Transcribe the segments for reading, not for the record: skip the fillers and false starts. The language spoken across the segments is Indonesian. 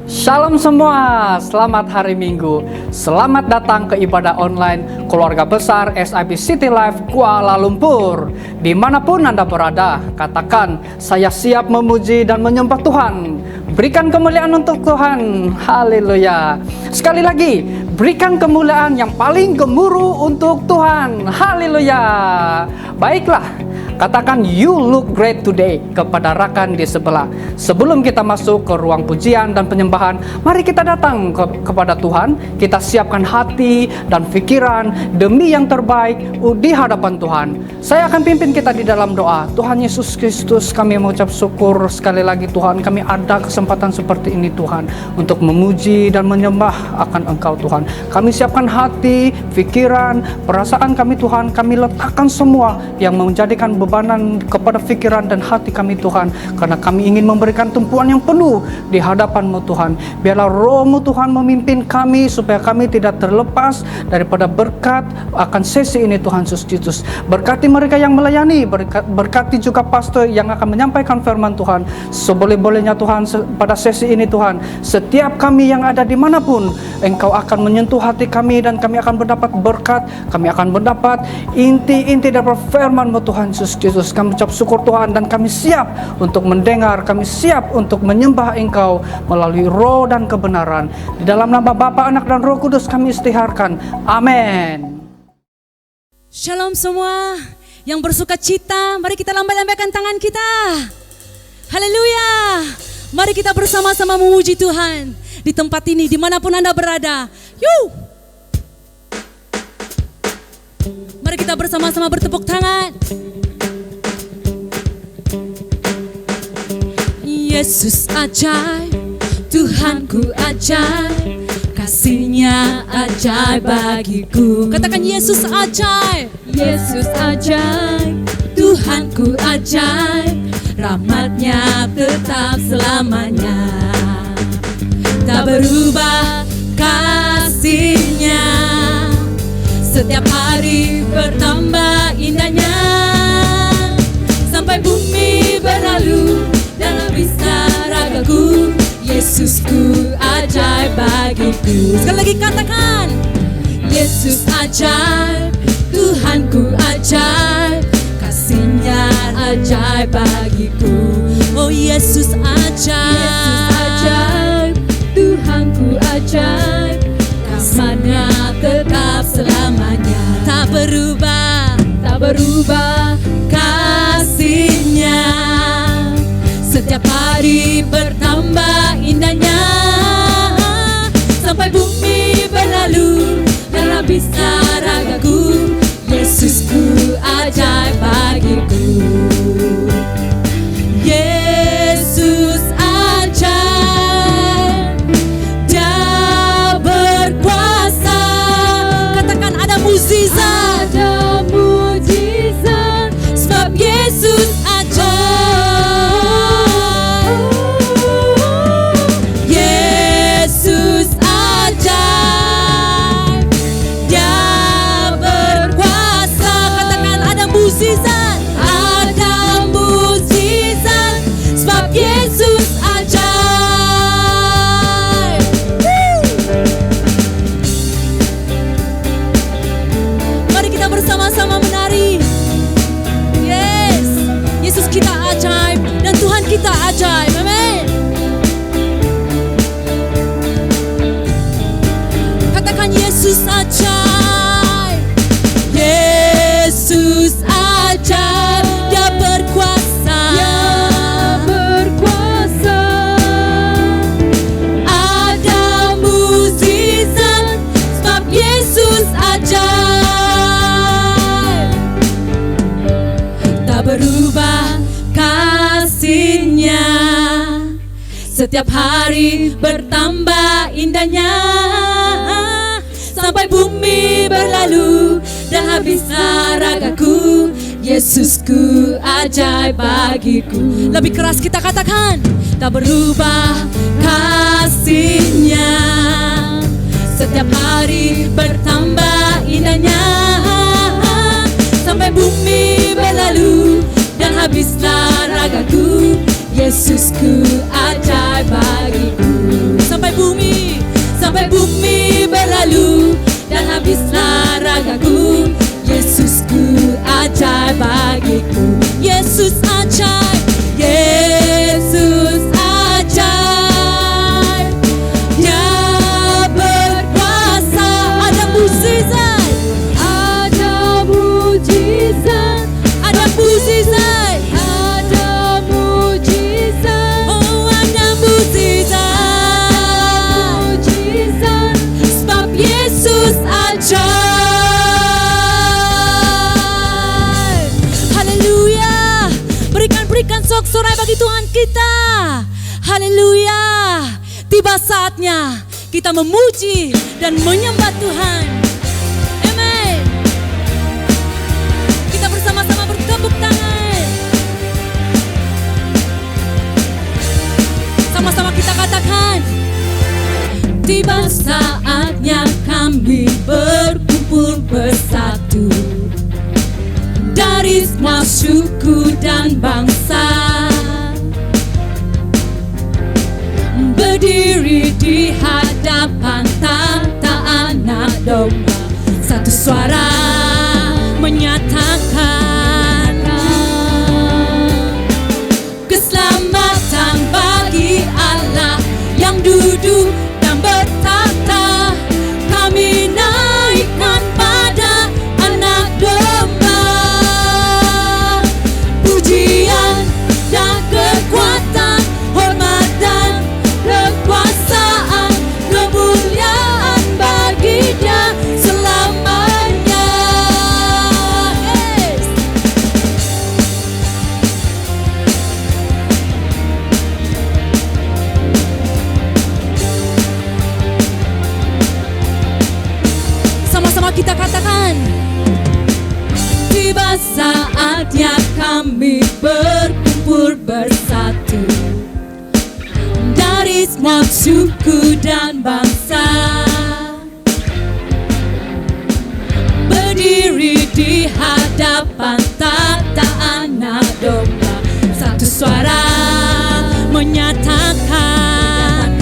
Shalom semua, selamat hari Minggu. Selamat datang ke ibadah online keluarga besar SIP City Life Kuala Lumpur. Dimanapun Anda berada, katakan, saya siap memuji dan menyembah Tuhan. Berikan kemuliaan untuk Tuhan, haleluya. Sekali lagi, berikan kemuliaan yang paling gemuruh untuk Tuhan, haleluya. Baiklah, katakan you look great today kepada rakan di sebelah. Sebelum kita masuk ke ruang pujian dan penyembahan, mari kita datang kepada Tuhan. Kita siapkan hati dan pikiran demi yang terbaik di hadapan Tuhan. Saya akan pimpin kita di dalam doa. Tuhan Yesus Kristus, kami mengucap syukur sekali lagi Tuhan. Kami ada kesempatan seperti ini Tuhan, untuk memuji dan menyembah akan Engkau Tuhan. Kami siapkan hati, pikiran, perasaan kami Tuhan. Kami letakkan semua yang menjadikan bebanan kepada pikiran dan hati kami Tuhan, karena kami ingin memberikan tumpuan yang penuh di hadapan-Mu Tuhan. Biarlah Roh-Mu Tuhan memimpin kami supaya kami tidak terlepas daripada berkat akan sesi ini Tuhan Yesus Kristus. Berkati mereka yang melayani, berkati juga pastor yang akan menyampaikan firman Tuhan. Seboleh-bolehnya Tuhan pada sesi ini Tuhan, setiap kami yang ada dimanapun, Engkau akan menyentuh hati kami dan kami akan mendapat berkat. Kami akan mendapat inti-inti dari firman-Mu Tuhan Yesus Kristus. Kami ucap syukur Tuhan dan kami siap untuk mendengar, kami siap untuk menyembah Engkau melalui roh dan kebenaran. Di dalam nama Bapa, Anak dan Roh Kudus kami istiharkan. Amin. Shalom semua yang bersuka cita, mari kita lambaikan tangan kita. Haleluya. Mari kita bersama-sama memuji Tuhan di tempat ini, dimanapun Anda berada. Yuk. Mari kita bersama-sama bertepuk tangan. Yesus ajaib, Tuhanku ajaib, kasih-Nya ajaib bagiku. Katakan Yesus ajaib, Yesus ajaib, Tuhanku ajaib, rahmat-Nya tetap selamanya. Tak berubah kasih-Nya, setiap hari bertambah indahnya. Sampai bumi berlalu dalam bisa ragaku, Yesusku ajaib bagiku. Sekali lagi katakan, Yesus ajaib, Tuhanku ajaib, kasih-Nya ajaib bagiku. Oh Yesus ajaib, Yesus ajaib, Tuhanku ajaib, kasih-Nya tetap selamanya. Tak berubah, tak berubah kasih-Nya, setiap hari bertambah indahnya. Sampai bumi berlalu dan habisnya ragaku, Yesusku ajaib bagiku. Yesus ajaib, Dia berkuasa. Katakan ada mukjizat, ada mukjizat, sebab Yesus kita ajaib, amin. Katakan Yesus ajaib, Yesus ajaib, Dia berkuasa, Dia berkuasa. Ada mukjizat, sebab Yesus ajaib. Tak berubah kasih-Nya, setiap hari bertambah indahnya. Sampai bumi berlalu dan habisnya ragaku, Yesusku ajaib bagiku. Lebih keras kita katakan, tak berubah kasih-Nya, setiap hari bertambah indahnya. Sampai bumi berlalu dan habislah ragaku, Yesusku ajaib bagiku. Sampai Haleluya. Tiba saatnya kita memuji dan menyembah Tuhan. Amin. Kita bersama-sama bertepuk tangan. Sama-sama kita katakan. Tiba saatnya kami berkumpul bersatu dari semua suku dan bangsa, berdiri di hadapan tahta Anak Domba, satu suara menyatakan keselamatan bagi Allah yang duduk dan bertata. Kami naikkan pada Anak Domba pujian dan kekuatan, hormat dan kekuasaan, kemuliaan bagi Dia selamanya. Yes. Sama-sama kita katakan. Tiba saatnya kami berkumpul bersatu dari semua suku dan bangsa, berdiri di hadapan tahta Anak Domba, satu suara menyatakan.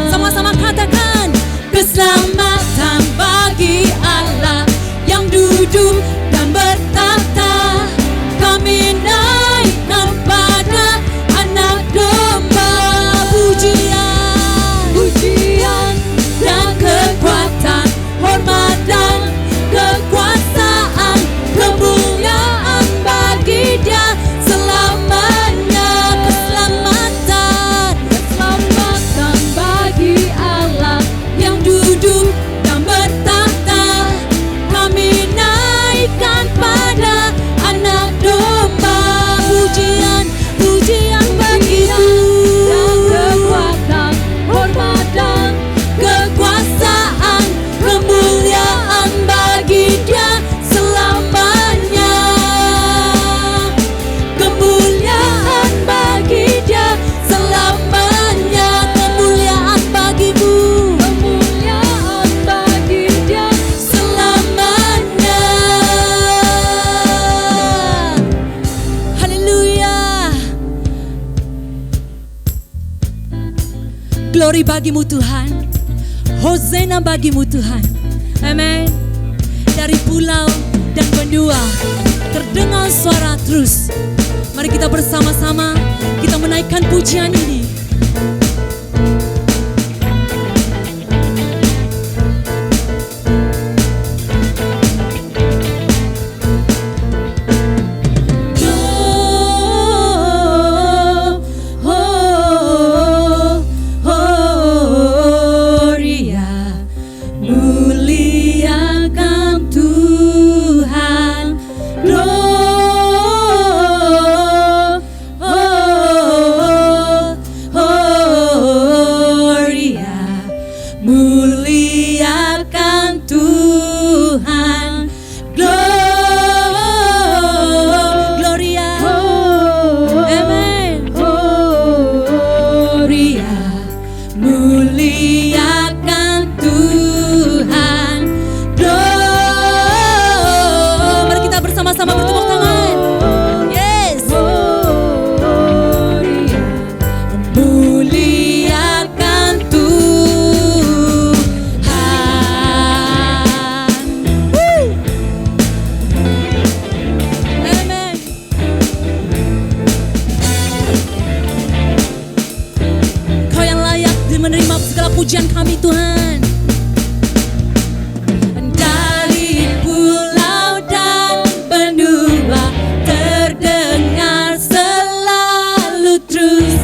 Sama-sama katakan keselamatan bagi Allah yang duduk dan bertata. Kami naikkan pada Anak Domba pujian dan kekuatan, hormat dan kekuasaan, kemuliaan bagi Dia selamanya. Keselamatan bagi Allah yang duduk dan bertata. Kami naikkan pada Anak Domba pujian begitu, dan kekuatan, hormat dan kekuasaan, kemuliaan bagi Dia selamanya. Kemuliaan bagi Dia selamanya. Kemuliaan bagimu, kemuliaan bagi Dia selamanya. Haleluya. Glory bagimu Tuhan. Hosana bagimu Tuhan. Amin. Dari pulau dan benua terdengar suara terus. Mari kita bersama-sama kita menaikkan pujian ini. Gloria, muliakan Tuhan. Gloria, muliakan Tuhan. Gloria, amen. Gloria, muliakan Tuhan. Mari kita bersama-sama bertepuk tangan. Yes. Muliakan Tuhan. Woo. Amen. Kau yang layak menerima segala pujian kami Tuhan. Dari pulau dan benua terdengar selalu terus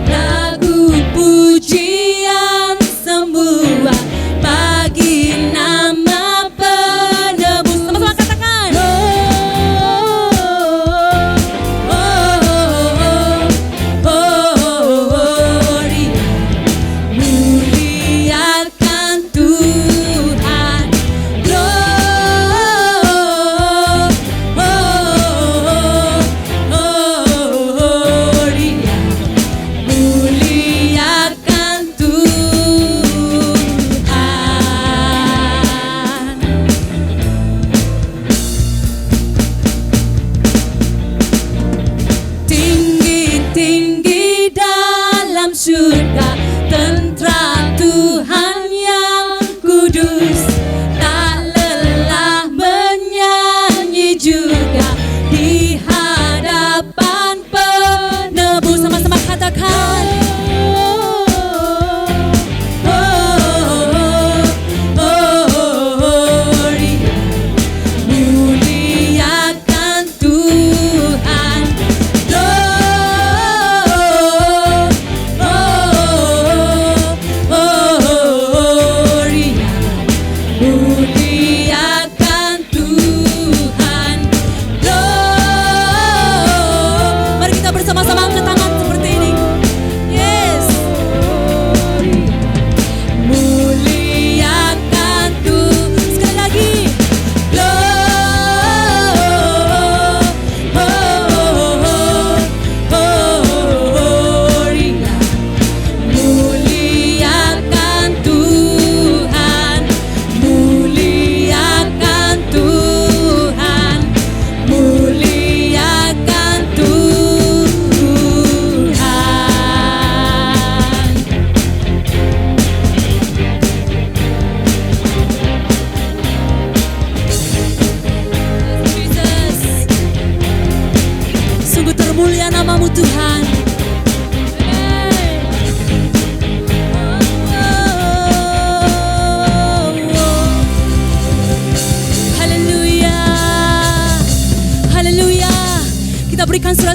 lagu pujian semua bagi nama penebus. Sama-sama katakan.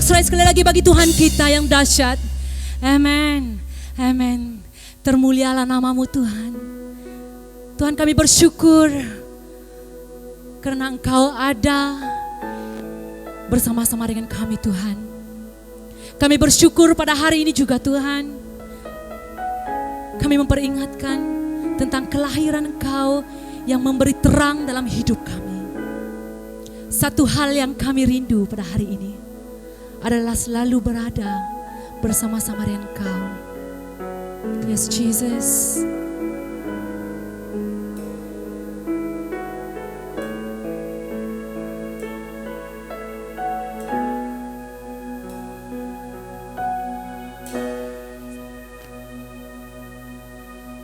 bersorak sekali lagi bagi Tuhan kita yang dahsyat. Amin. Amin. Termulialah namamu Tuhan. Tuhan, kami bersyukur karena Engkau ada bersama-sama dengan kami Tuhan. Kami bersyukur pada hari ini juga Tuhan. Kami memperingatkan tentang kelahiran Engkau yang memberi terang dalam hidup kami. Satu hal yang kami rindu pada hari ini adalah selalu berada bersama-sama dengan Engkau. Yes, Jesus.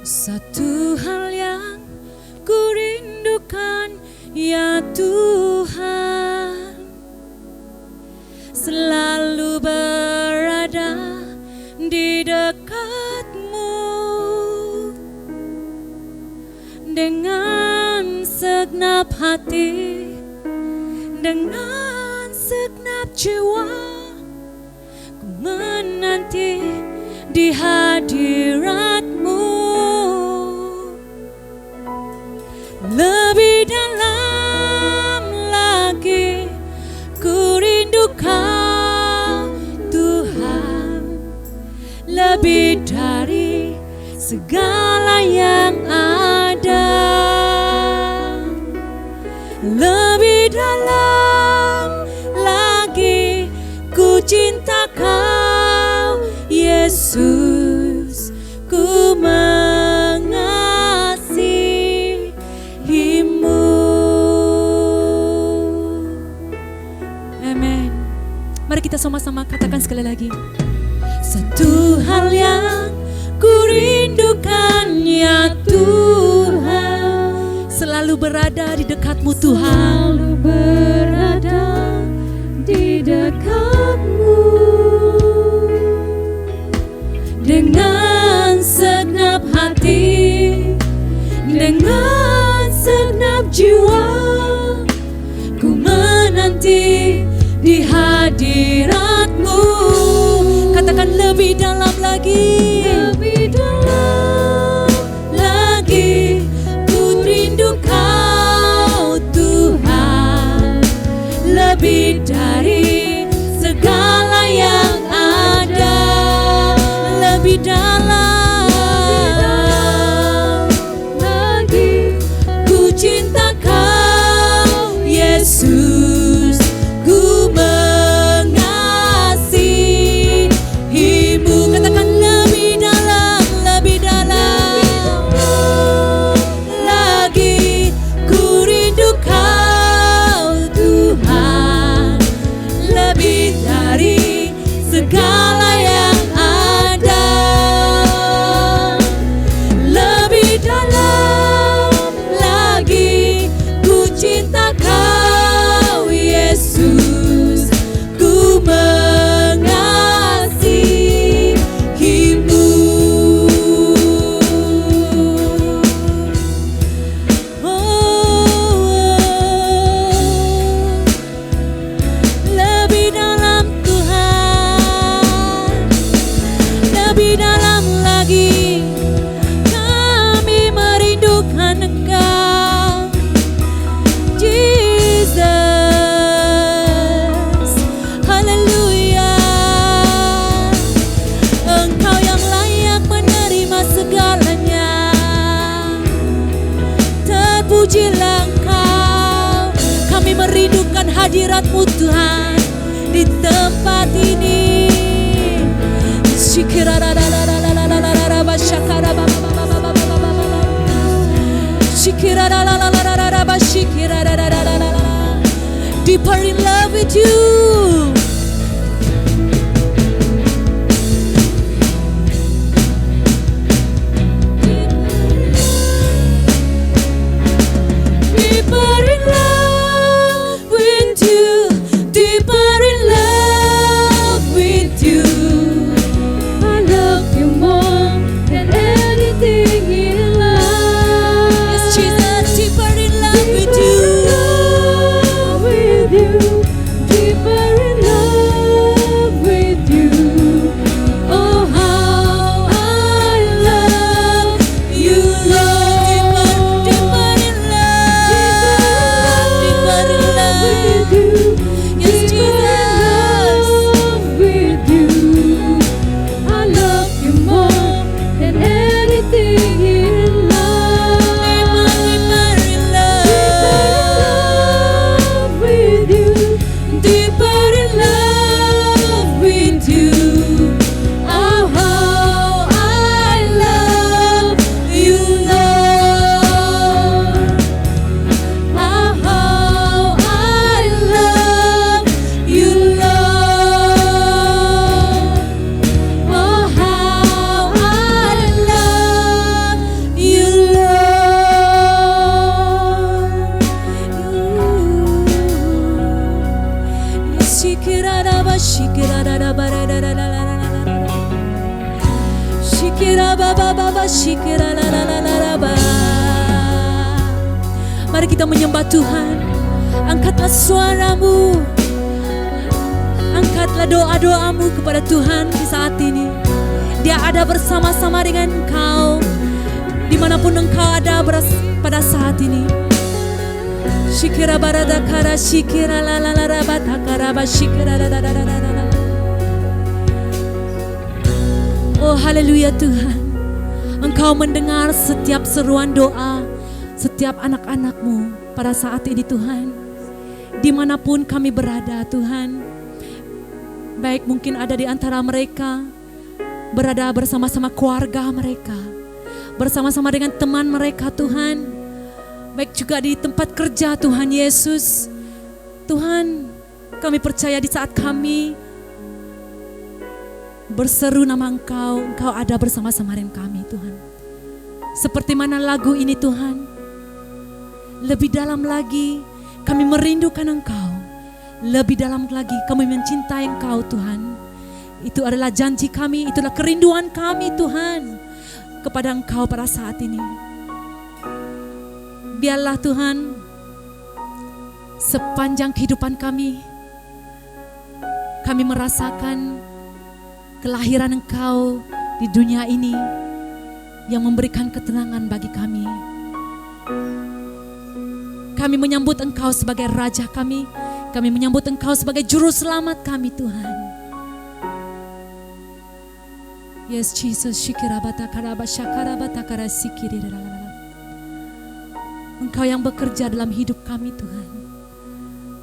Satu hal yang ku rindukan ya Tuhan, selalu berada di dekat-Mu dengan segenap hati, dengan segenap jiwa, ku menanti di hadirat-Mu. Lebih dalam lagi ku rindu Kau Tuhan, lebih dari segala yang ada. Lebih dalam lagi ku cinta Kau Yesus, ku mari kita sama-sama katakan sekali lagi. Satu hal yang ku rindukan ya Tuhan, selalu berada di dekat-Mu Tuhan. Selalu berada di dekat-Mu dengan segenap hati, dengan segenap jiwa, ku menanti di hadirat-Mu. Katakan lebih dalam lagi, lebih dalam lagi ku rindu Kau Tuhan, lebih dari segala yang ada. Lebih dalam lagi ku cinta Kau Yesus, hadirat-Mu Tuhan di tempat ini. Deeper in love with You. Deeper in love. Mari kita menyembah Tuhan. Angkatlah suaramu, angkatlah doa-doamu kepada Tuhan di saat ini. Dia ada bersama-sama dengan engkau dimanapun engkau ada pada saat ini. Shikira barada kara shikira la la la rabata kara ba shikira la la la la la. Oh haleluya Tuhan, Engkau mendengar setiap seruan doa setiap anak-anak-Mu pada saat ini Tuhan. Dimanapun kami berada Tuhan, baik mungkin ada di antara mereka, berada bersama-sama keluarga mereka, bersama-sama dengan teman mereka Tuhan, baik juga di tempat kerja Tuhan Yesus. Tuhan, kami percaya di saat kami berseru nama Engkau, Engkau ada bersama-sama dengan kami Tuhan. Seperti mana lagu ini Tuhan, lebih dalam lagi kami merindukan Engkau, lebih dalam lagi kami mencintai Engkau Tuhan. Itu adalah janji kami, itulah kerinduan kami Tuhan kepada Engkau pada saat ini. Biarlah Tuhan sepanjang kehidupan kami merasakan kelahiran Engkau di dunia ini yang memberikan ketenangan bagi kami. Kami menyambut Engkau sebagai Raja kami menyambut Engkau sebagai Juru Selamat kami Tuhan. Yes Jesus, shikirabata karaba shakarabata karasikirirala. Engkau yang bekerja dalam hidup kami Tuhan.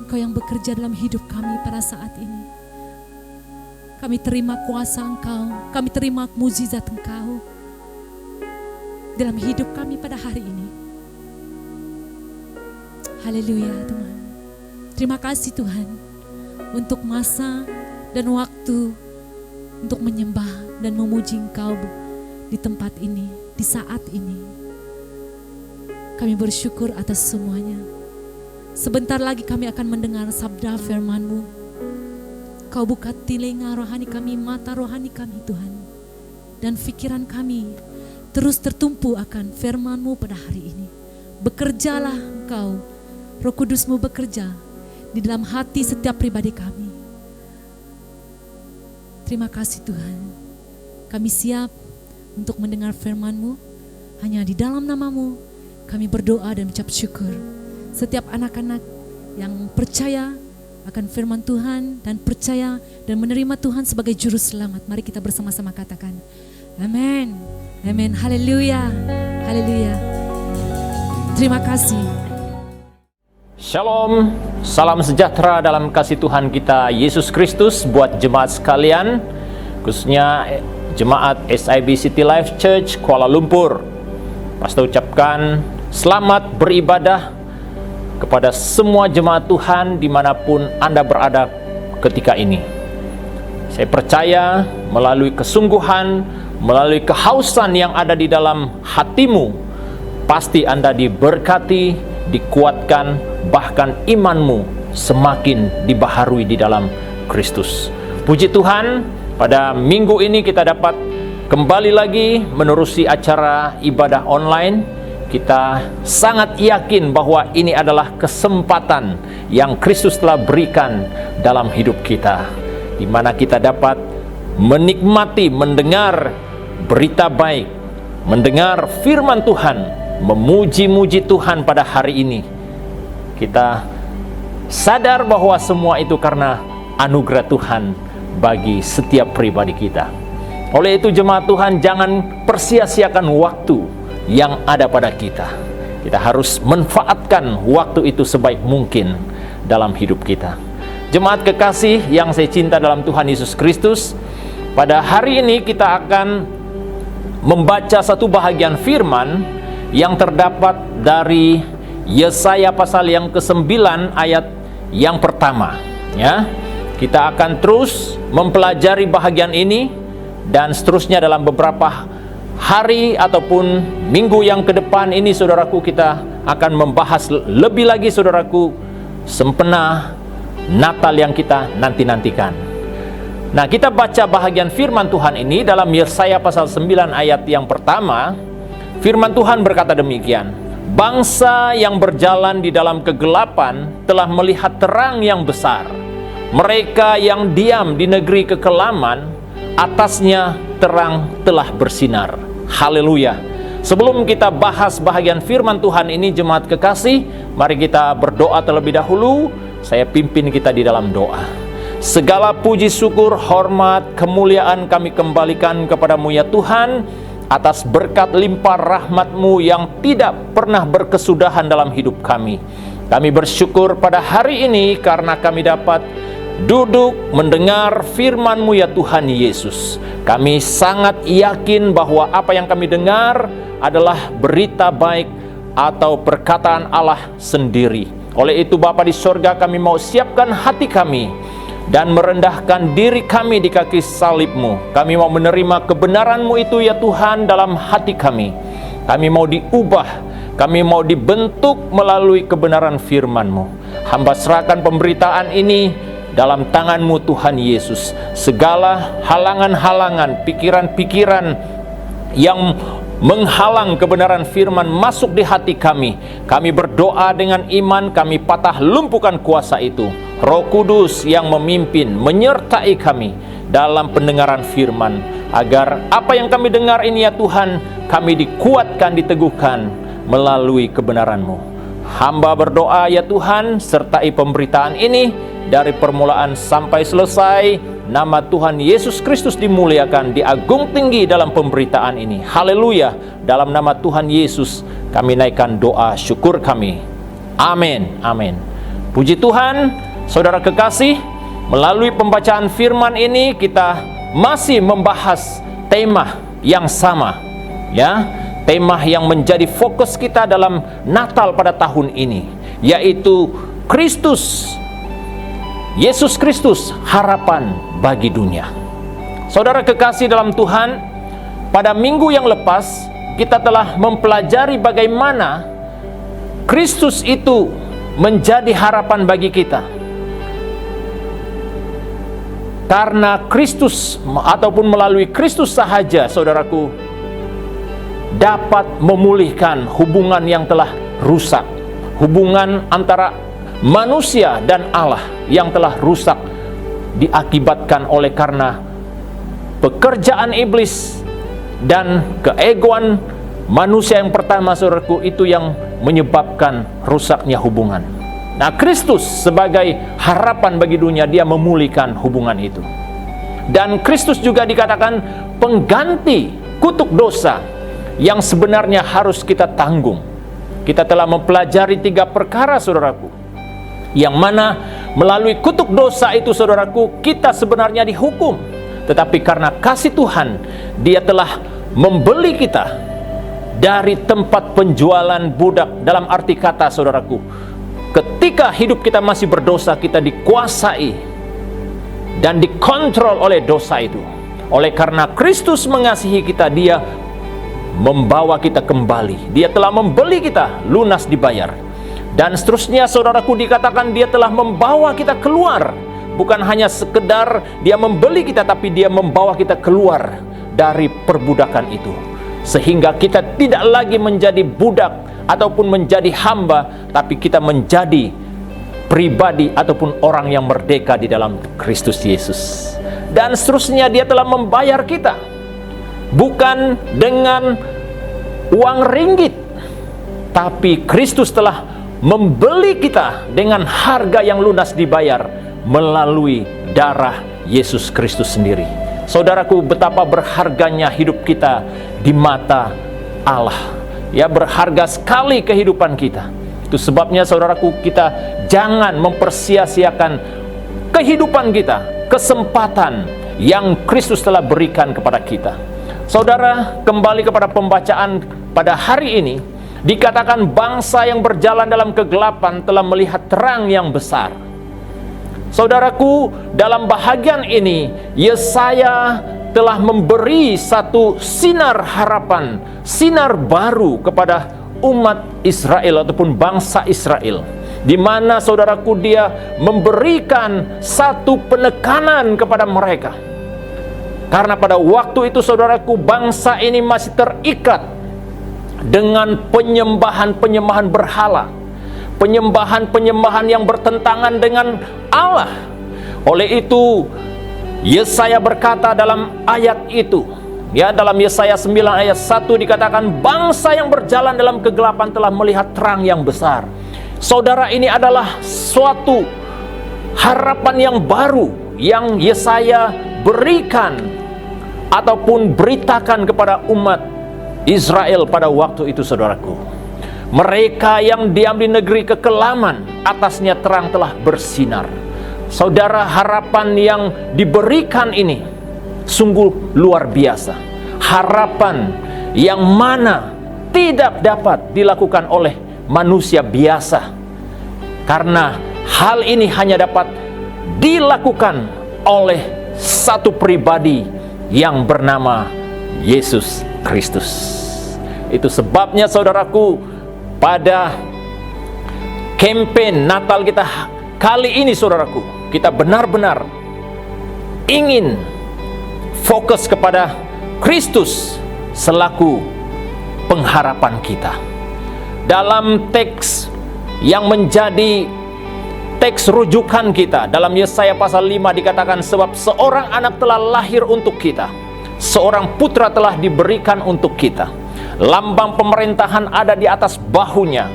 Engkau yang bekerja dalam hidup kami pada saat ini. Kami terima kuasa Engkau, kami terima mukjizat Engkau dalam hidup kami pada hari ini. Haleluya Tuhan. Terima kasih Tuhan untuk masa dan waktu untuk menyembah dan memuji Engkau di tempat ini, di saat ini. Kami bersyukur atas semuanya. Sebentar lagi kami akan mendengar sabda firman-Mu. Kau buka telinga rohani kami, mata rohani kami Tuhan. Dan pikiran kami terus tertumpu akan firman-Mu pada hari ini. Bekerjalah Engkau, Roh Kudus-Mu bekerja di dalam hati setiap pribadi kami. Terima kasih Tuhan. Kami siap untuk mendengar firman-Mu. Hanya di dalam nama-Mu kami berdoa dan mengucap syukur. Setiap anak-anak yang percaya akan firman Tuhan dan percaya dan menerima Tuhan sebagai Juru Selamat, mari kita bersama-sama katakan amin. Amin. Haleluya. Haleluya. Terima kasih. Shalom, salam sejahtera dalam kasih Tuhan kita Yesus Kristus buat jemaat sekalian, khususnya jemaat SIB City Life Church Kuala Lumpur. Pastor ucapkan selamat beribadah kepada semua jemaat Tuhan dimanapun Anda berada ketika ini. Saya percaya melalui kesungguhan, melalui kehausan yang ada di dalam hatimu, pasti Anda diberkati, dikuatkan, bahkan imanmu semakin dibaharui di dalam Kristus. Puji Tuhan, pada minggu ini kita dapat kembali lagi menerusi acara ibadah online. Kita sangat yakin bahwa ini adalah kesempatan yang Kristus telah berikan dalam hidup kita, di mana kita dapat menikmati, mendengar berita baik, mendengar firman Tuhan, memuji-muji Tuhan pada hari ini. Kita sadar bahwa semua itu karena anugerah Tuhan bagi setiap pribadi kita. Oleh itu jemaat Tuhan, jangan persia-siakan waktu yang ada pada kita. Kita harus manfaatkan waktu itu sebaik mungkin dalam hidup kita. Jemaat kekasih yang saya cinta dalam Tuhan Yesus Kristus, pada hari ini kita akan membaca satu bahagian firman yang terdapat dari Yesaya pasal yang ke-9 ayat yang pertama. Ya, kita akan terus mempelajari bahagian ini dan seterusnya dalam beberapa hari ataupun minggu yang ke depan ini, saudaraku, kita akan membahas lebih lagi, saudaraku, sempena Natal yang kita nanti-nantikan. Nah, kita baca bahagian firman Tuhan ini dalam Yesaya pasal 9 ayat yang pertama. Firman Tuhan berkata demikian, bangsa yang berjalan di dalam kegelapan telah melihat terang yang besar. Mereka yang diam di negeri kekelaman, atasnya terang telah bersinar. Haleluya. Sebelum kita bahas bahagian firman Tuhan ini, jemaat kekasih, mari kita berdoa terlebih dahulu. Saya pimpin kita di dalam doa. Segala puji syukur, hormat, kemuliaan kami kembalikan kepadamu ya Tuhan, atas berkat limpah rahmat-Mu yang tidak pernah berkesudahan dalam hidup kami. Kami bersyukur pada hari ini karena kami dapat duduk mendengar firman-Mu ya Tuhan Yesus. Kami sangat yakin bahwa apa yang kami dengar adalah berita baik atau perkataan Allah sendiri. Oleh itu Bapa di sorga, kami mau siapkan hati kami dan merendahkan diri kami di kaki salib-Mu. Kami mau menerima kebenaran-Mu itu ya Tuhan dalam hati kami. Kami mau diubah, kami mau dibentuk melalui kebenaran firman-Mu. Hamba serahkan pemberitaan ini dalam tangan-Mu Tuhan Yesus. Segala halangan-halangan, pikiran-pikiran yang menghalang kebenaran firman masuk di hati kami, kami berdoa dengan iman, kami patah lumpuhkan kuasa itu. Roh Kudus yang memimpin, menyertai kami dalam pendengaran firman, agar apa yang kami dengar ini ya Tuhan, kami dikuatkan, diteguhkan melalui kebenaran-Mu. Hamba berdoa ya Tuhan, sertai pemberitaan ini dari permulaan sampai selesai. Nama Tuhan Yesus Kristus dimuliakan, diagung tinggi dalam pemberitaan ini. Haleluya. Dalam nama Tuhan Yesus kami naikkan doa syukur kami. Amin. Amin. Puji Tuhan, saudara kekasih, melalui pembacaan firman ini kita masih membahas tema yang sama, ya. Tema yang menjadi fokus kita dalam Natal pada tahun ini, yaitu Kristus, Yesus Kristus, harapan bagi dunia. Saudara kekasih dalam Tuhan, pada minggu yang lepas kita telah mempelajari bagaimana Kristus itu menjadi harapan bagi kita. Karena Kristus ataupun melalui Kristus sahaja, saudaraku, dapat memulihkan hubungan yang telah rusak, hubungan antara manusia dan Allah yang telah rusak diakibatkan oleh karena pekerjaan iblis dan keegoan manusia yang pertama, saudaraku, itu yang menyebabkan rusaknya hubungan. Nah, Kristus sebagai harapan bagi dunia, dia memulihkan hubungan itu. Dan Kristus juga dikatakan pengganti kutuk dosa yang sebenarnya harus kita tanggung. Kita telah mempelajari 3 perkara, saudaraku, yang mana melalui kutuk dosa itu, saudaraku, kita sebenarnya dihukum. Tetapi karena kasih Tuhan, dia telah membeli kita dari tempat penjualan budak. Dalam arti kata, saudaraku, ketika hidup kita masih berdosa, kita dikuasai dan dikontrol oleh dosa itu. Oleh karena Kristus mengasihi kita, dia membawa kita kembali. Dia telah membeli kita, lunas dibayar. Dan seterusnya, saudaraku, dikatakan dia telah membawa kita keluar. Bukan hanya sekedar dia membeli kita, tapi dia membawa kita keluar dari perbudakan itu. Sehingga kita tidak lagi menjadi budak ataupun menjadi hamba, tapi kita menjadi pribadi ataupun orang yang merdeka di dalam Kristus Yesus. Dan seterusnya, dia telah membayar kita bukan dengan uang ringgit, tapi Kristus telah membeli kita dengan harga yang lunas dibayar melalui darah Yesus Kristus sendiri. Saudaraku, betapa berharganya hidup kita di mata Allah. Ya, berharga sekali kehidupan kita. Itu sebabnya, saudaraku, kita jangan mempersia-siakan kehidupan kita, kesempatan yang Kristus telah berikan kepada kita. Saudara, kembali kepada pembacaan pada hari ini, dikatakan bangsa yang berjalan dalam kegelapan telah melihat terang yang besar. Saudaraku, dalam bahagian ini Yesaya telah memberi satu sinar harapan, sinar baru kepada umat Israel ataupun bangsa Israel. di mana saudaraku dia memberikan satu penekanan kepada mereka. Karena pada waktu itu saudaraku, bangsa ini masih terikat dengan penyembahan-penyembahan berhala, penyembahan-penyembahan yang bertentangan dengan Allah. Oleh itu Yesaya berkata dalam ayat itu, ya, dalam Yesaya 9 ayat 1 dikatakan, bangsa yang berjalan dalam kegelapan telah melihat terang yang besar. Saudara, ini adalah suatu harapan yang baru yang Yesaya berikan ataupun beritakan kepada umat Israel pada waktu itu, saudaraku. Mereka yang diam di negeri kekelaman, atasnya terang telah bersinar. Saudara, harapan yang diberikan ini sungguh luar biasa. Harapan yang mana tidak dapat dilakukan oleh manusia biasa. Karena hal ini hanya dapat dilakukan oleh satu pribadi yang bernama Yesus Kristus. Itu sebabnya saudaraku, pada campaign Natal kita kali ini saudaraku, kita benar-benar ingin fokus kepada Kristus selaku pengharapan kita. Dalam teks yang menjadi teks rujukan kita, dalam Yesaya pasal 5 dikatakan, sebab seorang anak telah lahir untuk kita, seorang putra telah diberikan untuk kita. Lambang pemerintahan ada di atas bahunya,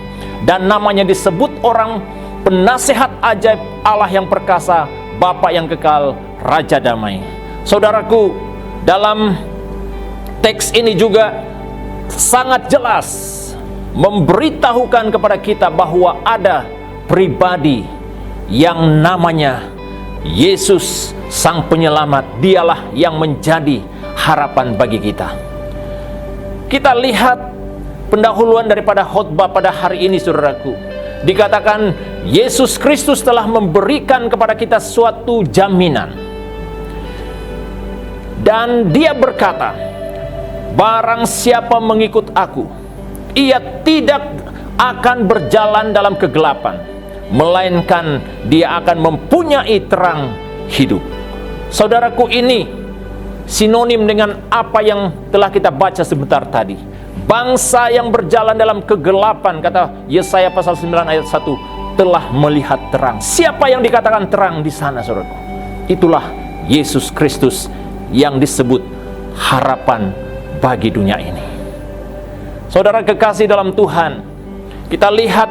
dan namanya disebut orang penasehat ajaib, Allah yang perkasa, Bapa yang kekal, Raja damai. Saudaraku, dalam teks ini juga sangat jelas memberitahukan kepada kita bahwa ada pribadi yang namanya Yesus Sang Penyelamat. Dialah yang menjadi harapan bagi kita. Kita lihat pendahuluan daripada khotbah pada hari ini, saudaraku. Dikatakan Yesus Kristus telah memberikan kepada kita suatu jaminan. Dan dia berkata, barang siapa mengikut aku, ia tidak akan berjalan dalam kegelapan, melainkan dia akan mempunyai terang hidup. Saudaraku, ini sinonim dengan apa yang telah kita baca sebentar tadi. Bangsa yang berjalan dalam kegelapan, kata Yesaya pasal 9 ayat 1, telah melihat terang. Siapa yang dikatakan terang di sana, saudaraku? Itulah Yesus Kristus yang disebut harapan bagi dunia ini. Saudara kekasih dalam Tuhan, kita lihat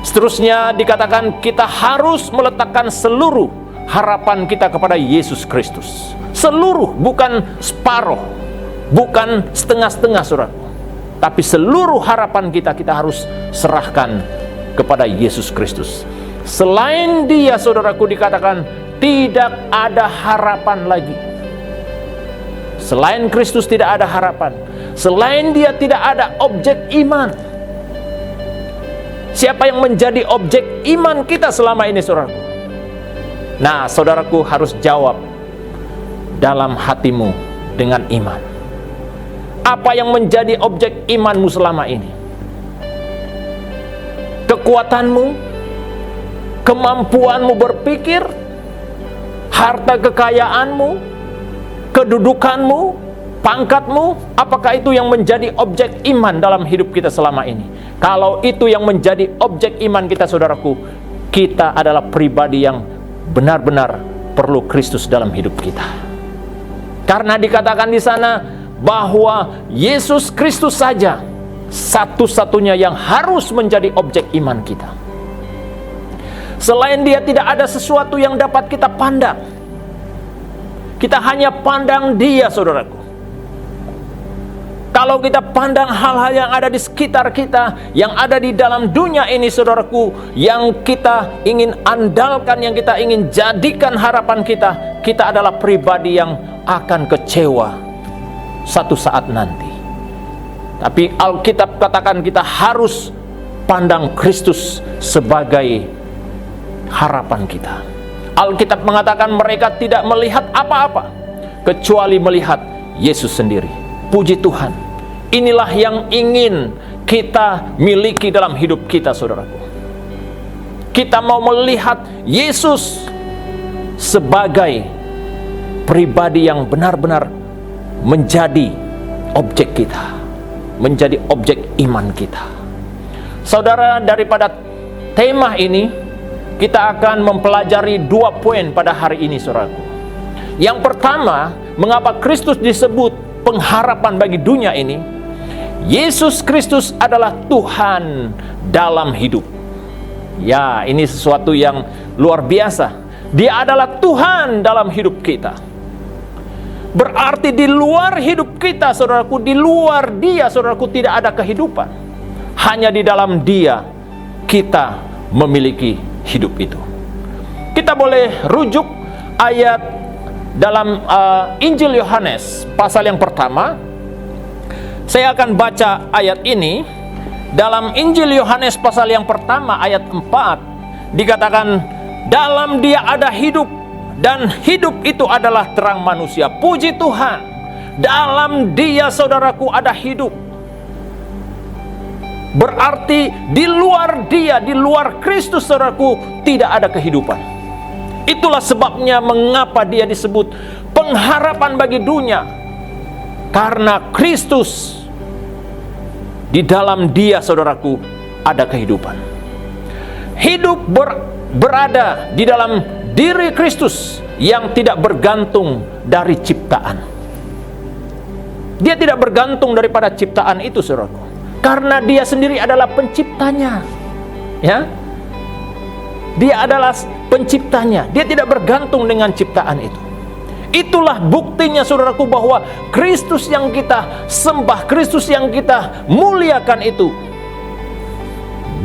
seterusnya dikatakan kita harus meletakkan seluruh harapan kita kepada Yesus Kristus. Seluruh, bukan separuh, bukan setengah-setengah, saudara. Tapi seluruh harapan kita harus serahkan kepada Yesus Kristus. Selain dia, saudaraku, dikatakan tidak ada harapan lagi. Selain Kristus tidak ada harapan. Selain dia tidak ada objek iman. Siapa yang menjadi objek iman kita selama ini, saudaraku? Nah, saudaraku harus jawab dalam hatimu dengan iman. Apa yang menjadi objek imanmu selama ini? Kekuatanmu, kemampuanmu berpikir, harta kekayaanmu, kedudukanmu, pangkatmu, apakah itu yang menjadi objek iman dalam hidup kita selama ini? Kalau itu yang menjadi objek iman kita, saudaraku, kita adalah pribadi yang benar-benar perlu Kristus dalam hidup kita. Karena dikatakan di sana bahwa Yesus Kristus saja satu-satunya yang harus menjadi objek iman kita. Selain dia tidak ada sesuatu yang dapat kita pandang. Kita hanya pandang dia, saudaraku. Kalau kita pandang hal-hal yang ada di sekitar kita, yang ada di dalam dunia ini, saudaraku, yang kita ingin andalkan, yang kita ingin jadikan harapan kita, kita adalah pribadi yang akan kecewa satu saat nanti. Tapi Alkitab katakan kita harus pandang Kristus sebagai harapan kita. Alkitab mengatakan mereka tidak melihat apa-apa kecuali melihat Yesus sendiri. Puji Tuhan, inilah yang ingin kita miliki dalam hidup kita, saudaraku. Kita mau melihat Yesus sebagai pribadi yang benar-benar menjadi objek kita, menjadi objek iman kita. Saudara, daripada tema ini kita akan mempelajari 2 poin pada hari ini, saudaraku. Yang pertama, mengapa Kristus disebut pengharapan bagi dunia ini? Yesus Kristus adalah Tuhan dalam hidup. Ya, ini sesuatu yang luar biasa. Dia adalah Tuhan dalam hidup kita. Berarti di luar hidup kita, saudaraku, di luar Dia, saudaraku, tidak ada kehidupan. Hanya di dalam Dia kita memiliki hidup itu. Kita boleh rujuk ayat dalam Injil Yohanes pasal yang pertama. Saya akan baca ayat ini. Dalam Injil Yohanes pasal yang pertama ayat 4 dikatakan, dalam Dia ada hidup, dan hidup itu adalah terang manusia. Puji Tuhan, dalam Dia, saudaraku, ada hidup. Berarti di luar Dia, di luar Kristus, saudaraku, tidak ada kehidupan. Itulah sebabnya mengapa Dia disebut pengharapan bagi dunia. Karena Kristus, di dalam Dia, saudaraku, ada kehidupan. Hidup berada di dalam diri Kristus yang tidak bergantung dari ciptaan. Dia tidak bergantung daripada ciptaan itu, saudaraku, karena Dia sendiri adalah penciptanya. Ya, Dia adalah penciptanya. Dia tidak bergantung dengan ciptaan itu. Itulah buktinya, saudaraku, bahwa Kristus yang kita sembah, Kristus yang kita muliakan itu,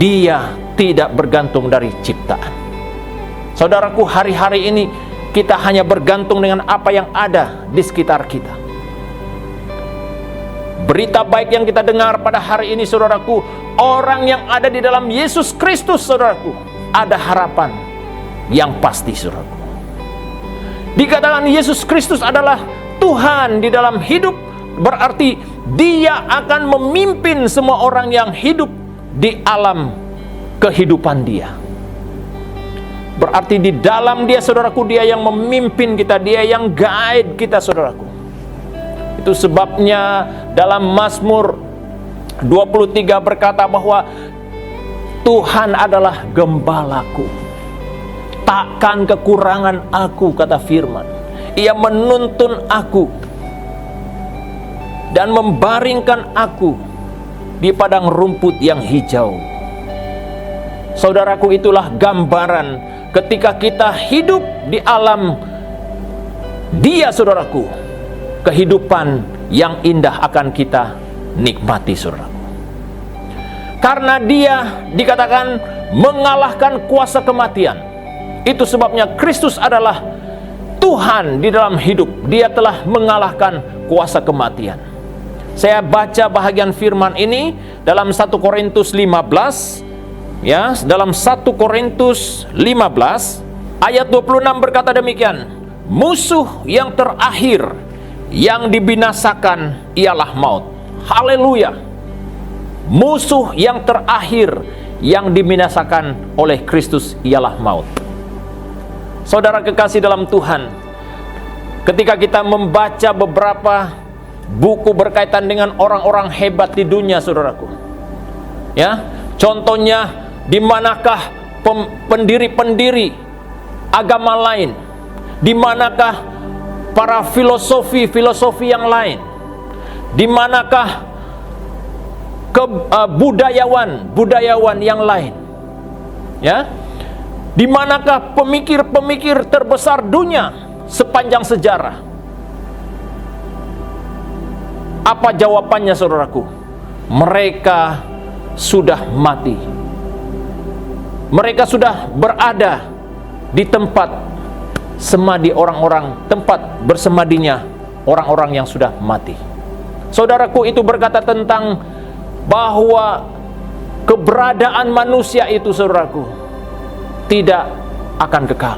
Dia tidak bergantung dari ciptaan. Saudaraku, hari-hari ini kita hanya bergantung dengan apa yang ada di sekitar kita. Berita baik yang kita dengar pada hari ini, saudaraku, orang yang ada di dalam Yesus Kristus, saudaraku, ada harapan yang pasti, saudaraku. Dikatakan Yesus Kristus adalah Tuhan di dalam hidup, berarti Dia akan memimpin semua orang yang hidup di alam kehidupan Dia. Berarti di dalam Dia, saudaraku, Dia yang memimpin kita, Dia yang guide kita, saudaraku. Itu sebabnya dalam Mazmur 23 berkata bahwa Tuhan adalah gembalaku, takkan kekurangan aku, kata firman. Ia menuntun aku dan membaringkan aku di padang rumput yang hijau. Saudaraku, itulah gambaran ketika kita hidup di alam Dia, saudaraku, kehidupan yang indah akan kita nikmati, saudaraku. Karena Dia dikatakan mengalahkan kuasa kematian. Itu sebabnya Kristus adalah Tuhan di dalam hidup. Dia telah mengalahkan kuasa kematian. Saya baca bahagian firman ini dalam 1 Korintus 15. Ya, dalam 1 Korintus 15 ayat 26 berkata demikian, musuh yang terakhir yang dibinasakan ialah maut. Haleluya. Musuh yang terakhir yang dibinasakan oleh Kristus ialah maut. Saudara kekasih dalam Tuhan, ketika kita membaca beberapa buku berkaitan dengan orang-orang hebat di dunia, saudaraku, ya, contohnya di manakah pendiri-pendiri agama lain, di manakah para filosofi yang lain, di manakah budayawan yang lain, ya, di manakah pemikir-pemikir terbesar dunia sepanjang sejarah? Apa jawabannya, saudaraku? Mereka sudah mati. Mereka sudah berada di tempat semadi orang-orang, tempat bersemadinya orang-orang yang sudah mati. Saudaraku, itu berkata tentang bahwa keberadaan manusia itu, saudaraku, tidak akan kekal.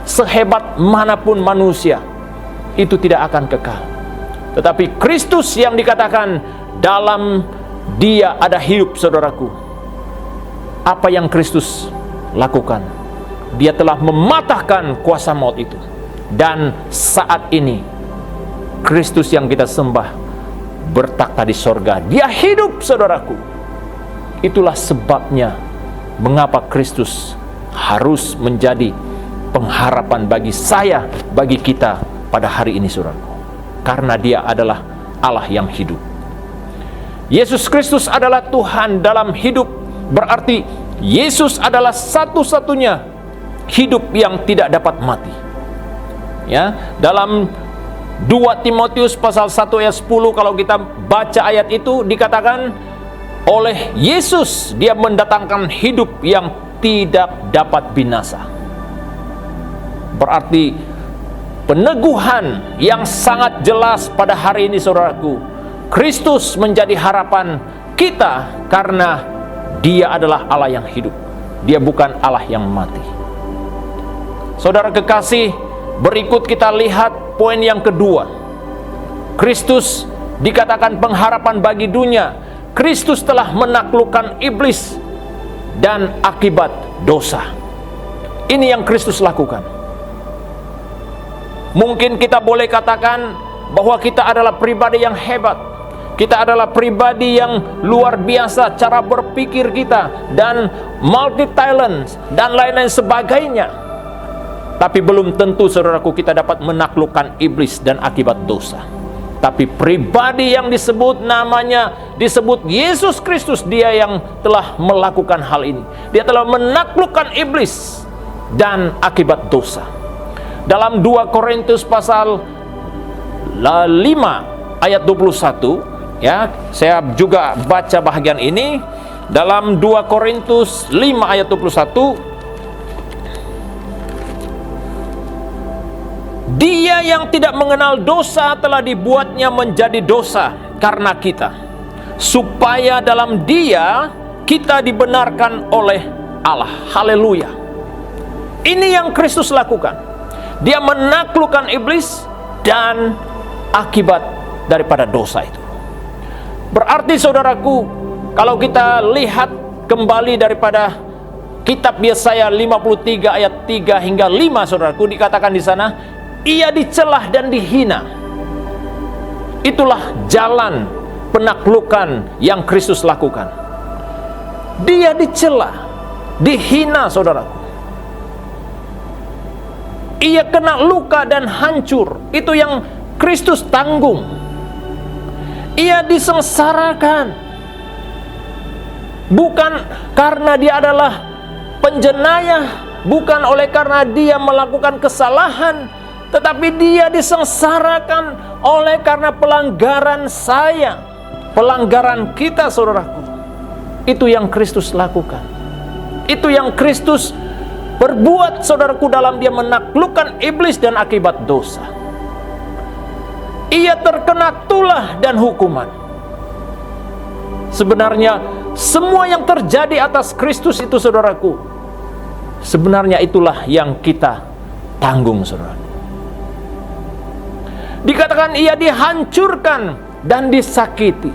Sehebat manapun manusia, itu tidak akan kekal. Tetapi Kristus yang dikatakan dalam Dia ada hidup, saudaraku. Apa yang Kristus lakukan. Dia telah mematahkan kuasa maut itu. Dan saat ini Kristus yang kita sembah bertakhta di sorga. Dia hidup, saudaraku. Itulah sebabnya mengapa Kristus harus menjadi pengharapan bagi saya, bagi kita pada hari ini, saudaraku. Karena dia adalah Allah yang hidup. Yesus Kristus adalah Tuhan dalam hidup. Berarti Yesus adalah satu-satunya hidup yang tidak dapat mati. Ya, dalam 2 Timotius pasal 1 ayat 10, kalau kita baca ayat itu, dikatakan oleh Yesus dia mendatangkan hidup yang tidak dapat binasa. Berarti peneguhan yang sangat jelas pada hari ini, saudaraku. Kristus menjadi harapan kita karena dia adalah Allah yang hidup. Dia bukan Allah yang mati. Saudara kekasih, berikut kita lihat poin yang kedua. Kristus dikatakan pengharapan bagi dunia. Kristus telah menaklukkan iblis dan akibat dosa. Ini yang Kristus lakukan. Mungkin kita boleh katakan bahwa kita adalah pribadi yang hebat. Kita adalah pribadi yang luar biasa cara berpikir kita, dan multi talent dan lain-lain sebagainya. Tapi belum tentu, saudaraku, kita dapat menaklukkan iblis dan akibat dosa. Tapi pribadi yang disebut namanya, disebut Yesus Kristus, dia yang telah melakukan hal ini. Dia telah menaklukkan iblis dan akibat dosa. Dalam 2 Korintus pasal 5 ayat 21, ya, saya juga baca bahagian ini. Dalam 2 Korintus 5 ayat 21, dia yang tidak mengenal dosa telah dibuatnya menjadi dosa karena kita, supaya dalam dia kita dibenarkan oleh Allah. Haleluya. Ini yang Kristus lakukan. Dia menaklukkan iblis dan akibat daripada dosa itu. Berarti, saudaraku, kalau kita lihat kembali daripada kitab Yesaya 53 ayat 3 hingga 5, saudaraku, dikatakan di sana, ia dicelah dan dihina. Itulah jalan penaklukan yang Kristus lakukan. Dia dicelah, dihina, saudaraku. Ia kena luka dan hancur. Itu yang Kristus tanggung. Ia disengsarakan, bukan karena dia adalah penjenayah, bukan oleh karena dia melakukan kesalahan, tetapi dia disengsarakan oleh karena pelanggaran saya, pelanggaran kita, saudaraku. Itu yang Kristus lakukan. Itu yang Kristus perbuat, saudaraku, dalam dia menaklukkan iblis dan akibat dosa. Ia terkena tulah dan hukuman. Sebenarnya semua yang terjadi atas Kristus itu, saudaraku, sebenarnya itulah yang kita tanggung, saudaraku. Dikatakan ia dihancurkan dan disakiti.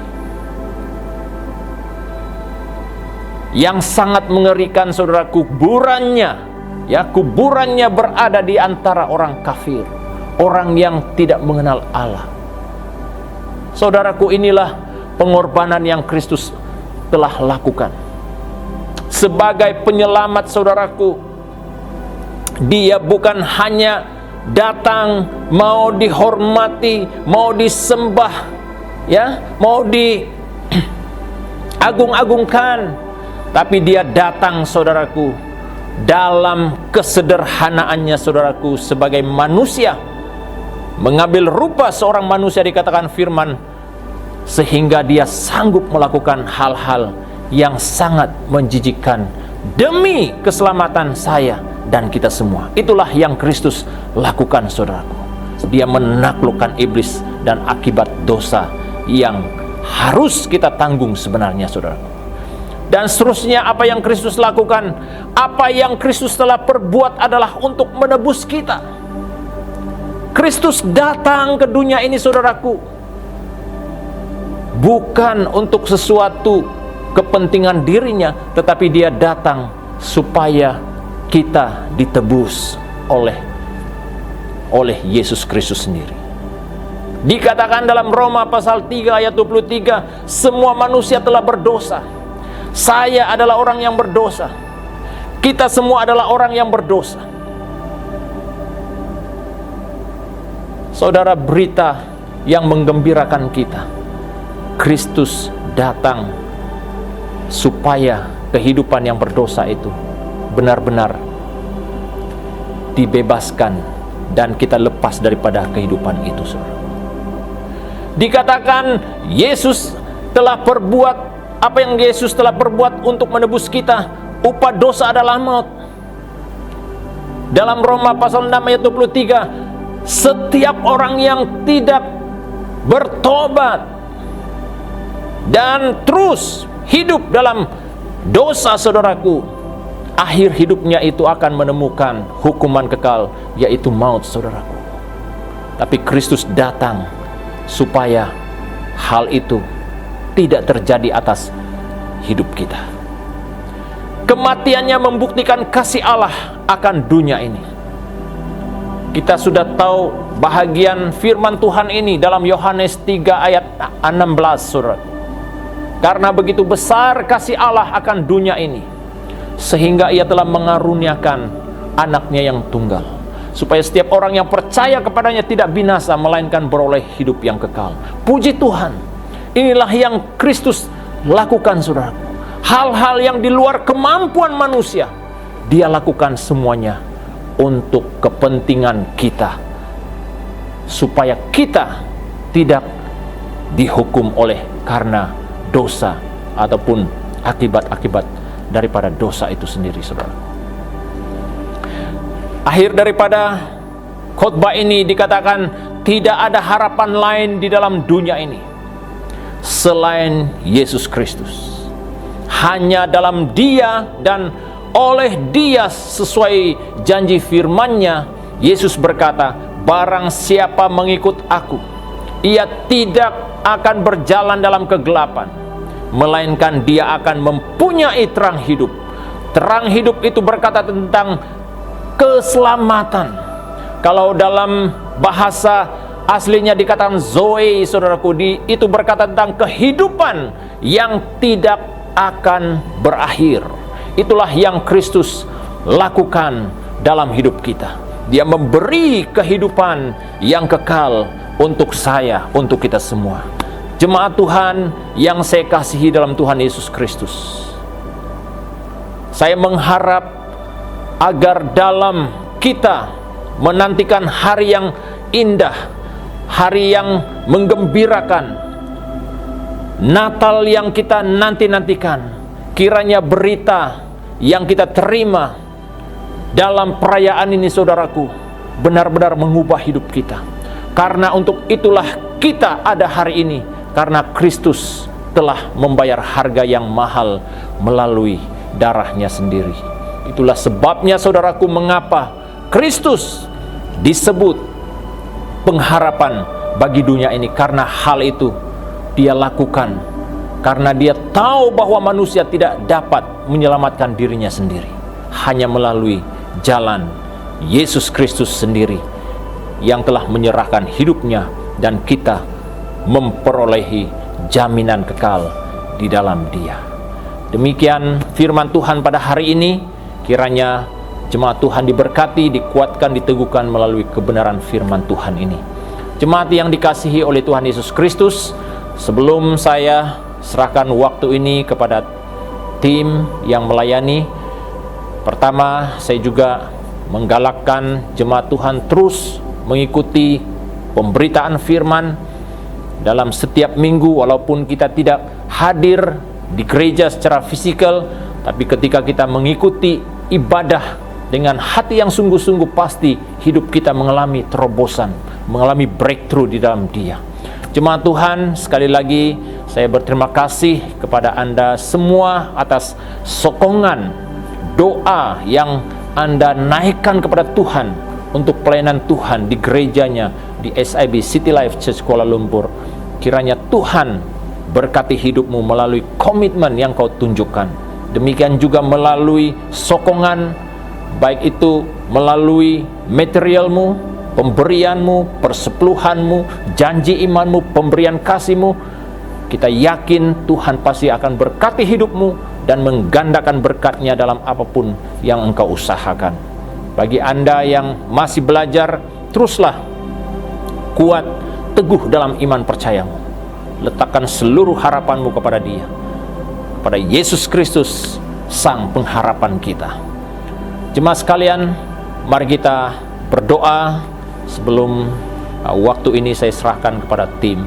Yang sangat mengerikan, saudaraku, kuburannya berada di antara orang kafir, orang yang tidak mengenal Allah. Saudaraku, inilah pengorbanan yang Kristus telah lakukan sebagai penyelamat, saudaraku. Dia bukan hanya datang mau dihormati, mau disembah, ya, mau diagung-agungkan, tapi dia datang, saudaraku, dalam kesederhanaannya, saudaraku, sebagai manusia, mengambil rupa seorang manusia, dikatakan firman, sehingga dia sanggup melakukan hal-hal yang sangat menjijikkan demi keselamatan saya dan kita semua. Itulah yang Kristus lakukan, saudaraku. Dia menaklukkan iblis dan akibat dosa yang harus kita tanggung sebenarnya, saudaraku. Dan seterusnya, apa yang Kristus lakukan, apa yang Kristus telah perbuat adalah untuk menebus kita. Kristus datang ke dunia ini, saudaraku, bukan untuk sesuatu kepentingan dirinya, tetapi dia datang supaya kita ditebus oleh Yesus Kristus sendiri. Dikatakan dalam Roma pasal 3 ayat 23, semua manusia telah berdosa. Saya adalah orang yang berdosa. Kita semua adalah orang yang berdosa. Saudara, berita yang menggembirakan kita, Kristus datang supaya kehidupan yang berdosa itu benar-benar dibebaskan dan kita lepas daripada kehidupan itu, saudara. Dikatakan Yesus telah perbuat apa yang Yesus telah perbuat untuk menebus kita. Upah dosa adalah maut. Dalam Roma pasal 6 ayat 23, setiap orang yang tidak bertobat dan terus hidup dalam dosa, saudaraku, akhir hidupnya itu akan menemukan hukuman kekal, yaitu maut, saudaraku. Tapi Kristus datang supaya hal itu tidak terjadi atas hidup kita. Kematiannya membuktikan kasih Allah akan dunia ini. Kita sudah tahu bahagian firman Tuhan ini dalam Yohanes 3 ayat 16, saudara. Karena begitu besar kasih Allah akan dunia ini, sehingga ia telah mengaruniakan anaknya yang tunggal, supaya setiap orang yang percaya kepadanya tidak binasa, melainkan beroleh hidup yang kekal. Puji Tuhan, inilah yang Kristus lakukan, saudara. Hal-hal yang di luar kemampuan manusia, Dia lakukan semuanya untuk kepentingan kita, supaya kita tidak dihukum oleh karena dosa ataupun akibat-akibat daripada dosa itu sendiri, saudara. Akhir daripada khotbah ini dikatakan tidak ada harapan lain di dalam dunia ini selain Yesus Kristus. Hanya dalam Dia dan oleh Dia sesuai janji firman-Nya, Yesus berkata, barang siapa mengikut aku, ia tidak akan berjalan dalam kegelapan, melainkan dia akan mempunyai terang hidup. Terang hidup itu berkata tentang keselamatan. Kalau dalam bahasa aslinya dikatakan Zoe, saudaraku, itu berkata tentang kehidupan yang tidak akan berakhir. Itulah yang Kristus lakukan dalam hidup kita. Dia memberi kehidupan yang kekal untuk saya, untuk kita semua. Jemaat Tuhan yang saya kasihi dalam Tuhan Yesus Kristus, saya mengharap agar dalam kita menantikan hari yang indah, hari yang menggembirakan, Natal yang kita nanti-nantikan, kiranya berita yang kita terima dalam perayaan ini, saudaraku, benar-benar mengubah hidup kita. Karena untuk itulah kita ada hari ini, karena Kristus telah membayar harga yang mahal melalui darahnya sendiri. Itulah sebabnya, saudaraku, mengapa Kristus disebut pengharapan bagi dunia ini. Karena hal itu Dia lakukan, karena Dia tahu bahwa manusia tidak dapat menyelamatkan dirinya sendiri, hanya melalui jalan Yesus Kristus sendiri yang telah menyerahkan hidupnya, dan kita memperolehi jaminan kekal di dalam Dia. Demikian firman Tuhan pada hari ini. Kiranya jemaat Tuhan diberkati, dikuatkan, diteguhkan melalui kebenaran firman Tuhan ini. Jemaat yang dikasihi oleh Tuhan Yesus Kristus, sebelum saya serahkan waktu ini kepada tim yang melayani, pertama saya juga menggalakkan jemaat Tuhan terus mengikuti pemberitaan firman dalam setiap minggu. Walaupun kita tidak hadir di gereja secara fisikal, tapi ketika kita mengikuti ibadah dengan hati yang sungguh-sungguh, pasti hidup kita mengalami terobosan, mengalami breakthrough di dalam Dia. Jemaat Tuhan, sekali lagi saya berterima kasih kepada Anda semua atas sokongan doa yang Anda naikkan kepada Tuhan untuk pelayanan Tuhan di gerejanya, di SIB City Life Church Kuala Lumpur. Kiranya Tuhan berkati hidupmu melalui komitmen yang kau tunjukkan. Demikian juga melalui sokongan baik itu melalui materialmu, pemberianmu, persepuluhanmu, janji imanmu, pemberian kasihmu. Kita yakin Tuhan pasti akan berkati hidupmu dan menggandakan berkatnya dalam apapun yang engkau usahakan. Bagi Anda yang masih belajar, teruslah kuat, teguh dalam iman percayamu. Letakkan seluruh harapanmu kepada Dia, kepada Yesus Kristus, Sang pengharapan kita. Jemaat sekalian, mari kita berdoa. Sebelum waktu ini saya serahkan kepada tim.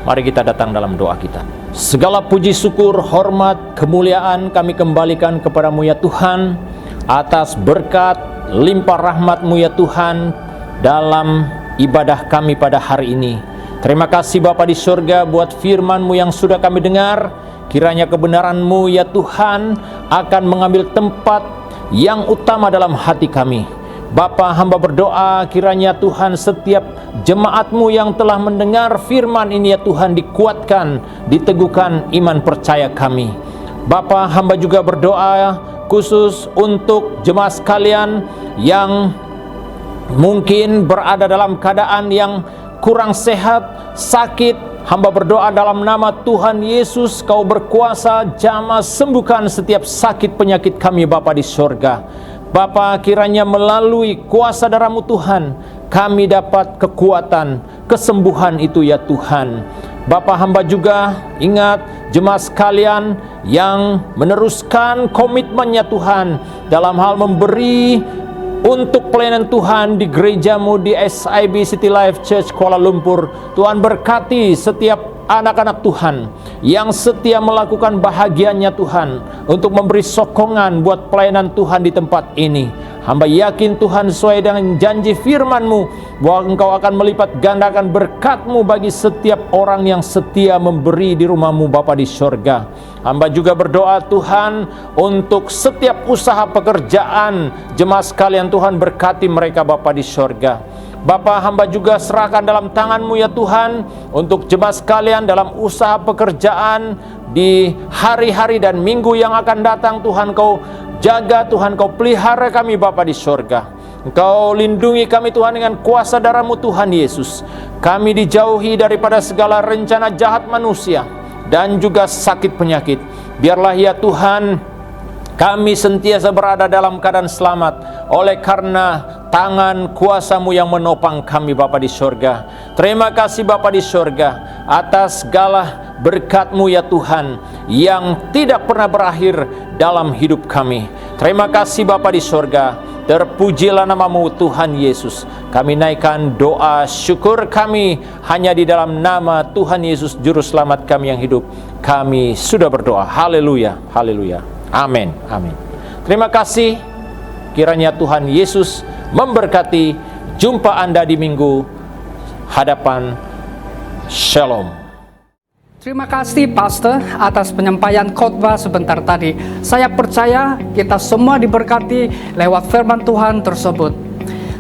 Mari kita datang dalam doa kita. Segala puji syukur, hormat, kemuliaan kami kembalikan kepadamu ya Tuhan, atas berkat limpah rahmat-Mu ya Tuhan dalam ibadah kami pada hari ini. Terima kasih Bapa di surga buat firman-Mu yang sudah kami dengar. Kiranya kebenaran-Mu ya Tuhan akan mengambil tempat yang utama dalam hati kami. Bapa, hamba berdoa kiranya Tuhan setiap jemaat-Mu yang telah mendengar firman ini ya Tuhan dikuatkan, diteguhkan iman percaya kami. Bapa, hamba juga berdoa khusus untuk jemaat sekalian yang mungkin berada dalam keadaan yang kurang sehat, sakit. Hamba berdoa dalam nama Tuhan Yesus, Kau berkuasa, jamah sembuhkan setiap sakit penyakit kami Bapa di surga. Bapa, kiranya melalui kuasa darah-Mu Tuhan, kami dapat kekuatan, kesembuhan itu ya Tuhan. Bapa, hamba juga ingat jemaat sekalian yang meneruskan komitmennya Tuhan dalam hal memberi untuk pelayanan Tuhan di gereja-Mu di SIB City Life Church Kuala Lumpur. Tuhan berkati setiap anak-anak Tuhan yang setia melakukan bahagiannya Tuhan untuk memberi sokongan buat pelayanan Tuhan di tempat ini. Hamba yakin Tuhan sesuai dengan janji firman-Mu bahwa Engkau akan melipat gandakan berkat-Mu bagi setiap orang yang setia memberi di rumah-Mu Bapa di surga. Hamba juga berdoa Tuhan untuk setiap usaha pekerjaan jemaat sekalian, Tuhan berkati mereka Bapa di surga. Bapa, hamba juga serahkan dalam tangan-Mu ya Tuhan untuk jemaat sekalian dalam usaha pekerjaan di hari-hari dan minggu yang akan datang. Tuhan Kau jaga, Tuhan Kau pelihara kami Bapa di surga. Engkau lindungi kami Tuhan dengan kuasa darah-Mu Tuhan Yesus. Kami dijauhi daripada segala rencana jahat manusia dan juga sakit penyakit. Biarlah ya Tuhan kami sentiasa berada dalam keadaan selamat oleh karena tangan kuasa-Mu yang menopang kami Bapa di surga. Terima kasih Bapa di surga atas segala berkat-Mu ya Tuhan yang tidak pernah berakhir dalam hidup kami. Terima kasih Bapa di surga. Terpujilah nama-Mu Tuhan Yesus. Kami naikkan doa syukur kami hanya di dalam nama Tuhan Yesus Juru Selamat kami yang hidup. Kami sudah berdoa. Haleluya, haleluya. Amin, amin. Terima kasih. Kiranya Tuhan Yesus memberkati. Jumpa Anda di minggu hadapan. Shalom. Terima kasih Pastor atas penyampaian khotbah sebentar tadi. Saya percaya kita semua diberkati lewat firman Tuhan tersebut.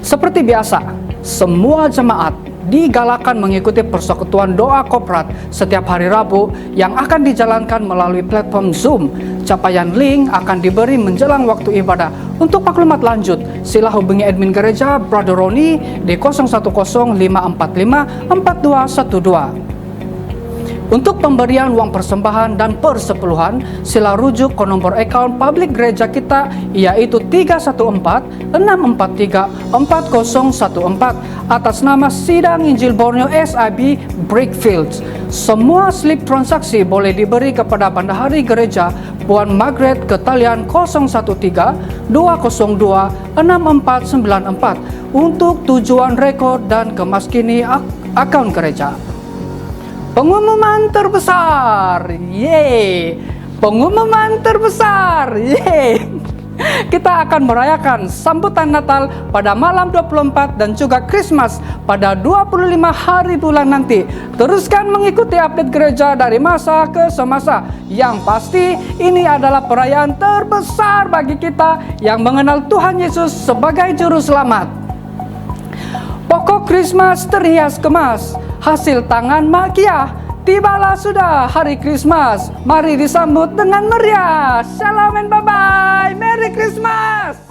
Seperti biasa, semua jemaat digalakan mengikuti persekutuan doa koprat setiap hari Rabu yang akan dijalankan melalui platform Zoom. Capaian link akan diberi menjelang waktu ibadah. Untuk maklumat lanjut, sila hubungi admin gereja Brother Roni di 0105454212. Untuk pemberian uang persembahan dan persepuluhan, sila rujuk ke nomor account publik gereja kita, yaitu 314-643-4014 atas nama Sidang Injil Borneo SIB Brickfields. Semua slip transaksi boleh diberi kepada Bendahari Gereja Puan Margaret ke talian 013-202-6494 untuk tujuan rekod dan kemaskini akun gereja. Pengumuman terbesar, yeay! Pengumuman terbesar, yeay! Kita akan merayakan sambutan Natal pada malam 24 dan juga Christmas pada 25 hari bulan nanti. Teruskan mengikuti update gereja dari masa ke semasa. Yang pasti ini adalah perayaan terbesar bagi kita yang mengenal Tuhan Yesus sebagai Juru Selamat. Pokok Christmas terhias kemas, hasil tangan Malkiah. Tibalah sudah hari Christmas. Mari disambut dengan meriah. Shalom and bye-bye. Merry Christmas.